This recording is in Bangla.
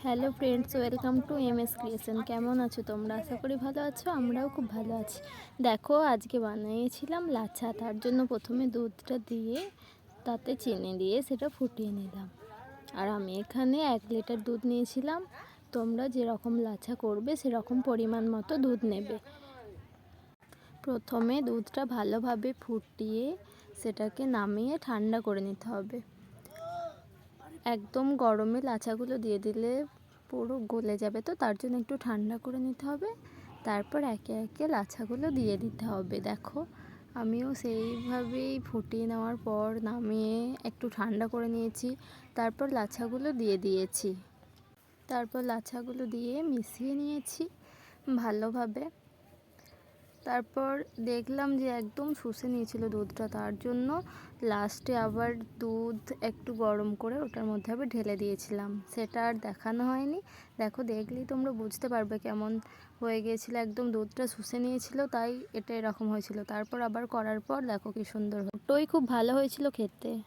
Hello friends, welcome to MS creation. কেমন আছো তোমরা? আশা করি ভালো আছো। আমরাও খুব ভালো আছি। দেখো, আজকে বানিয়েছিলাম লাচ্ছা। তার জন্য প্রথমে দুধটা দিয়ে তাতে চিনি দিয়ে সেটা ফুটিয়ে নিলাম। আর আমি এখানে 1 লিটার দুধ নিয়েছিলাম। তোমরা যেরকম লাচ্ছা করবে সেরকম পরিমাণ মতো দুধ নেবে। প্রথমে দুধটা ভালোভাবে ফুটিয়ে সেটাকে নামিয়ে ঠান্ডা করে নিতে হবে। একদম গরমে লাচ্ছাগুলো দিয়ে দিলে পুরো গলে যাবে, তো তার জন্য একটু ঠান্ডা করে নিতে হবে। তারপর একে একে লাচ্ছাগুলো দিয়ে দিতে হবে। দেখো, আমিও সেইভাবেই ফুটিয়ে নেওয়ার পর নামিয়ে একটু ঠান্ডা করে নিয়েছি। তারপর লাচ্ছাগুলো দিয়ে দিয়েছি। তারপর লাচ্ছাগুলো দিয়ে মিশিয়ে নিয়েছি ভালোভাবে। তারপর দেখলাম যে একদম শুষে নিয়েছিল দুধটা, তার জন্য লাস্টে আবার দুধ একটু গরম করে ওটার মধ্যে আবার ঢেলে দিয়েছিলাম। সেটা আর দেখানো হয়নি। দেখো, দেখলেই তোমরা বুঝতে পারবে কেমন হয়ে গিয়েছিল। একদম দুধটা শুষে নিয়েছিল, তাই এটা এরকম হয়েছিল। তারপর আবার করার পর দেখো কি সুন্দর, ওটাই খুব ভালো হয়েছিল খেতে।